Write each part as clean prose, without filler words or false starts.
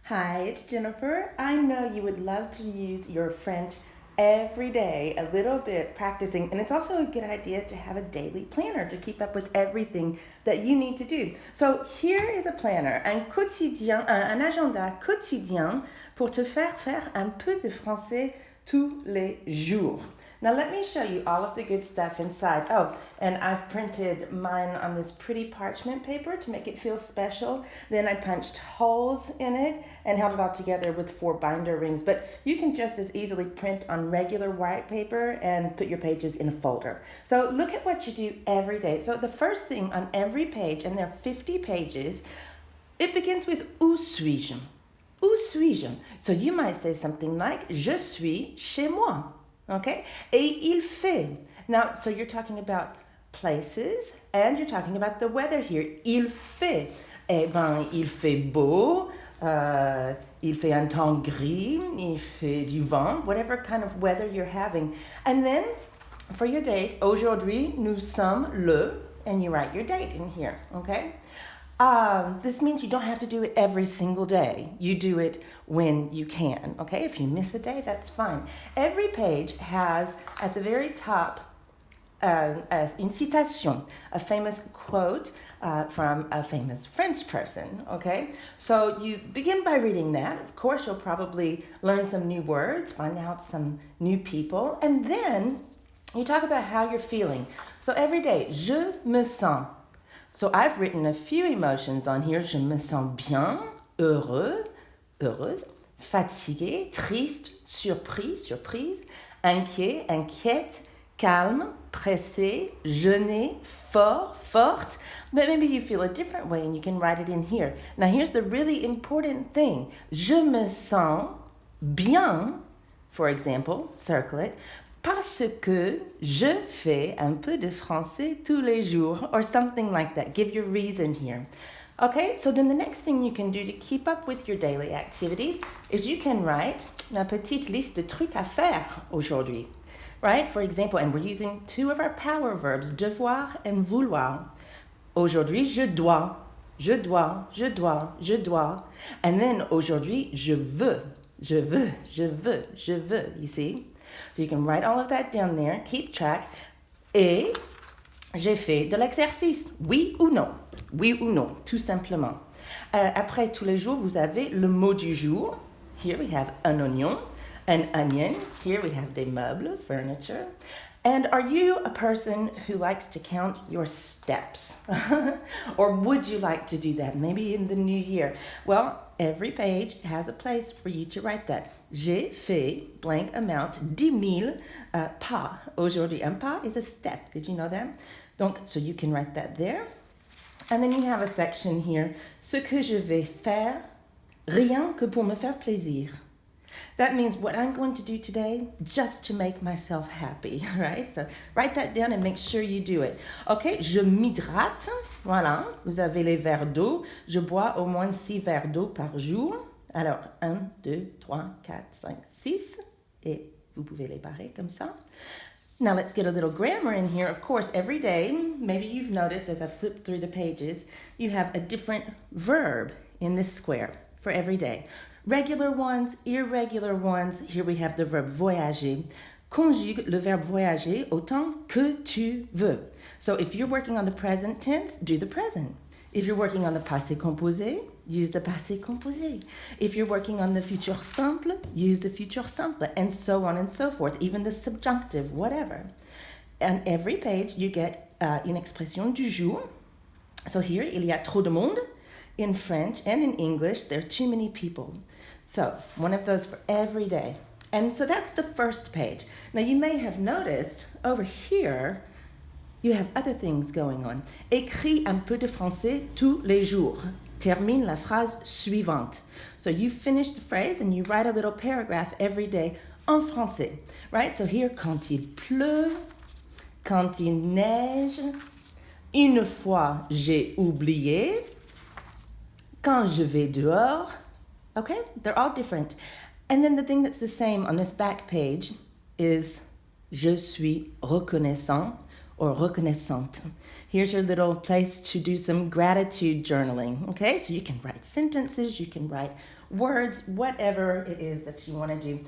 Hi, it's Jennifer. I know you would love to use your French every day, a little bit practicing, and it's also a good idea to have a daily planner to keep up with everything that you need to do. So here is a planner, un agenda quotidien pour te faire un peu de français tous les jours. Now let me show you all of the good stuff inside. Oh, and I've printed mine on this pretty parchment paper to make it feel special. Then I punched holes in it and held it all together with 4 binder rings. But you can just as easily print on regular white paper and put your pages in a folder. So look at what you do every day. So the first thing on every page, and there are 50 pages, it begins with où suis-je? Où suis-je? So you might say something like je suis chez moi. Okay? Et il fait. Now, so you're talking about places and you're talking about the weather here. Il fait. Eh ben, il fait beau. Il fait un temps gris. Il fait du vent. Whatever kind of weather you're having. And then, for your date, aujourd'hui, nous sommes le, and you write your date in here. Okay? This means you don't have to do it every single day. You do it when you can, okay? If you miss a day, that's fine. Every page has, at the very top, une citation, a famous quote from a famous French person, okay? So you begin by reading that. Of course, you'll probably learn some new words, find out some new people, and then you talk about how you're feeling. So every day, je me sens. So I've written a few emotions on here. Je me sens bien, heureux, heureuse, fatigué, triste, surpris, surprise, inquiet, inquiète, calme, pressé, gêné, fort, forte. But maybe you feel a different way and you can write it in here. Now here's the really important thing. Je me sens bien, for example, circle it, parce que je fais un peu de français tous les jours, or something like that. Give your reason here. Okay, so then the next thing you can do to keep up with your daily activities is you can write une petite liste de trucs à faire aujourd'hui. Right? For example, and we're using 2 of our power verbs, devoir and vouloir. Aujourd'hui, je dois. Je dois, je dois, je dois. And then aujourd'hui, je veux. Je veux, je veux, je veux, you see? So you can write all of that down there, keep track. Et j'ai fait de l'exercice. Oui ou non? Oui ou non, tout simplement. Après, tous les jours, vous avez le mot du jour. Here we have un oignon, an onion. Here we have des meubles, furniture. And are you a person who likes to count your steps? Or would you like to do that, maybe in the new year? Well, every page has a place for you to write that. J'ai fait blank amount, 10,000 pas aujourd'hui. Un pas is a step. Did you know that? Donc, so you can write that there. And then you have a section here. Ce que je vais faire, rien que pour me faire plaisir. That means what I'm going to do today just to make myself happy, right? So write that down and make sure you do it. Okay, je m'hydrate. Voilà, vous avez les verres d'eau. Je bois au moins 6 verres d'eau par jour. Alors, 1, 2, 3, 4, 5, 6. Et vous pouvez les barrer comme ça. Now let's get a little grammar in here. Of course, every day, maybe you've noticed as I flip through the pages, you have a different verb in this square for every day. Regular ones, irregular ones. Here we have the verb voyager. Conjugue le verbe voyager autant que tu veux. So if you're working on the present tense, do the present. If you're working on the passé composé, use the passé composé. If you're working on the futur simple, use the futur simple, and so on and so forth, even the subjunctive, whatever. On every page, you get une expression du jour. So here, il y a trop de monde. In French and in English, there are too many people. So, one of those for every day. And so that's the first page. Now, you may have noticed over here, you have other things going on. Écris un peu de français tous les jours. Termine la phrase suivante. So you finish the phrase and you write a little paragraph every day en français. Right? So here, quand il pleut, quand il neige, une fois j'ai oublié, quand je vais dehors. Okay, they're all different. And then the thing that's the same on this back page is je suis reconnaissant or reconnaissante. Here's your little place to do some gratitude journaling, okay? So you can write sentences, you can write words, whatever it is that you want to do.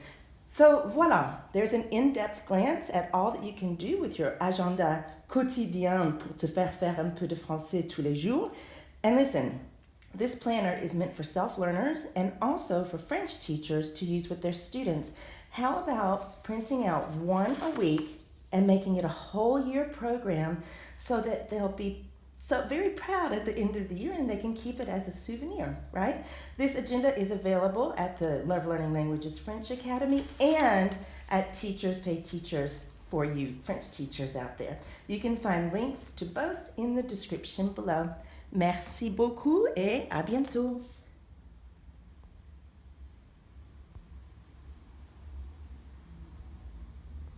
So voila, there's an in-depth glance at all that you can do with your agenda quotidien pour te faire un peu de français tous les jours. And listen, this planner is meant for self-learners and also for French teachers to use with their students. How about printing out one a week and making it a whole year program so that they'll be so very proud at the end of the year and they can keep it as a souvenir, right? This agenda is available at the Love Learning Languages French Academy and at Teachers Pay Teachers for you French teachers out there. You can find links to both in the description below. Merci beaucoup et à bientôt.